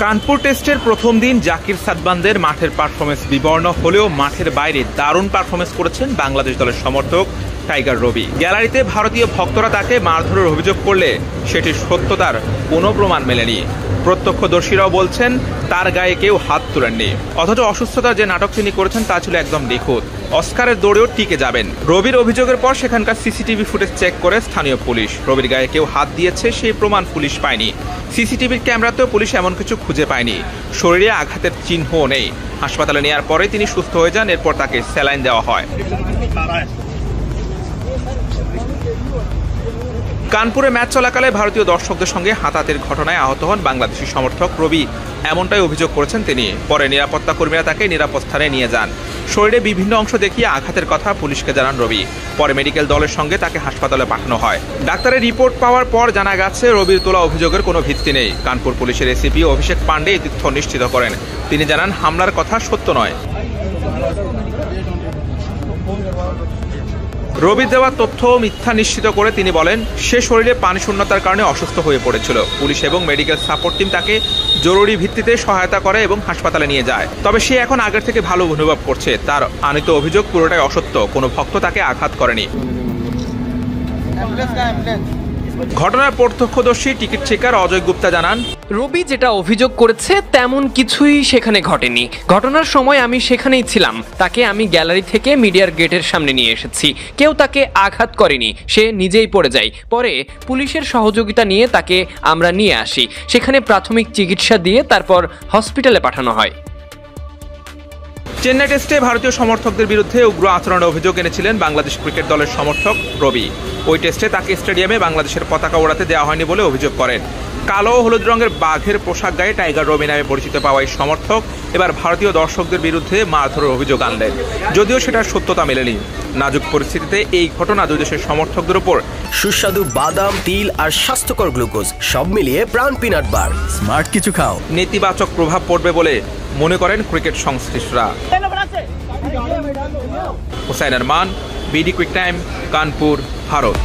কানপুর টেস্টের প্রথম দিন জাকির সাদবানদের মাঠের পারফরমেন্স বিবর্ণ হলেও মাঠের বাইরে দারুণ পারফরমেন্স করেছেন বাংলাদেশ দলের সমর্থক টাইগার রবি। গ্যালারিতে ভারতীয় ভক্তরা তাকে মারধরের অভিযোগ করলে সেটির সত্যতার কোনো প্রমাণ মেলেনি। প্রত্যক্ষদর্শীরাও বলছেন তার গায়ে কেউ হাত তোলেননি, অথচ অসুস্থতার যে নাটক তিনি করেছেন তা ছিল একদম নিখুঁত। অস্কারের দৌড়েও টিকে যাবেন। রবির অভিযোগের পর সেখানকার সিসিটিভি ফুটেজ চেক করে স্থানীয় পুলিশ। রবির গায়ে কেউ হাত দিয়েছে সেই প্রমাণ পুলিশ পায়নি। সিসিটিভির ক্যামেরাতেও পুলিশ এমন কিছু খুঁজে পায়নি। শরীরে আঘাতের চিহ্নও নেই। হাসপাতালে নেওয়ার পরে তিনি সুস্থ হয়ে যান। এরপর তাকে স্যালাইন দেওয়া হয়। কানপুরে ম্যাচ চলাকালে ভারতীয় দর্শকদের সঙ্গে হাতাহাতির ঘটনায় আহত হন বাংলাদেশি সমর্থক রবি, এমনটাই অভিযোগ করেছেন তিনি। পরে নিরাপত্তা কর্মীরা তাকে নিরাপদ স্থানে নিয়ে যান। শরীরে বিভিন্ন অংশ দেখিয়ে আঘাতের কথা পুলিশকে জানান রবি। পরে মেডিকেল দলের সঙ্গে তাকে হাসপাতালে পাঠানো হয়। ডাক্তারের রিপোর্ট পাওয়ার পর জানা গেছে রবির তোলা অভিযোগের কোনো ভিত্তি নেই। কানপুর পুলিশের এসিপি অভিষেক পান্ডে এই তথ্য নিশ্চিত করেন। তিনি জানান হামলার কথা সত্য নয়। রবির দেওয়া তথ্য মিথ্যা নিশ্চিত করে তিনি বলেন সে শরীরে পানি শূন্যতার কারণে অসুস্থ হয়ে পড়েছিল। পুলিশ এবং মেডিকেল সাপোর্ট টিম তাকে জরুরি ভিত্তিতে সহায়তা করে এবং হাসপাতালে নিয়ে যায়। তবে সে এখন আগের থেকে ভালো অনুভব করছে। তার আনিত অভিযোগ পুরোটাই অসত্য। কোনো ভক্ত তাকে আঘাত করেনি। ঘটনার প্রত্যক্ষদর্শী টিকিট চেকার অজয় গুপ্তা জানান, রবি যেটা অভিযোগ করেছে তেমন কিছুই সেখানে ঘটেনি। ঘটনার সময় আমি সেখানেই ছিলাম। তাকে আমি গ্যালারি থেকে মিডিয়ার গেটের সামনে নিয়ে এসেছি। কেউ তাকে আঘাত করেনি, সে নিজেই পড়ে যায়। পরে পুলিশের সহযোগিতা নিয়ে তাকে আমরা নিয়ে আসি। সেখানে প্রাথমিক চিকিৎসা দিয়ে তারপর হসপিটালে পাঠানো হয়। চেন্নাই টেস্টে ভারতীয় সমর্থকদের বিরুদ্ধে উগ্র আচরণের অভিযোগ এনেছিলেন বাংলাদেশ ক্রিকেট দলের সমর্থক রবি। ওই টেস্টে তাকে স্টেডিয়ামে বাংলাদেশের পতাকা ওড়াতে দেওয়া হয়নি বলে অভিযোগ করেন। কালো ও হলুদ রঙের বাঘের পোশাক গায়ে টাইগার রবি নামে পরিচিত পাওয়া এই সমর্থক এবার ভারতীয় দর্শকদের বিরুদ্ধে মারধরের অভিযোগ আনলেন, যদিও সেটার সত্যতা মেলেনি। নাজুক পরিস্থিতিতে এই ঘটনা দুই দেশের সমর্থকদের উপর সুস্বাদু বাদাম, তিল আর স্বাস্থ্যকর গ্লুকোজ সব মিলিয়ে প্রাণ পিনাট বার। স্মার্ট কিছু খাও। নেতিবাচক প্রভাব পড়বে বলে মনে করেন ক্রিকেট সংশ্লিষ্টরা। Hussain Arman, BD quick time, Kanpur, Bharat.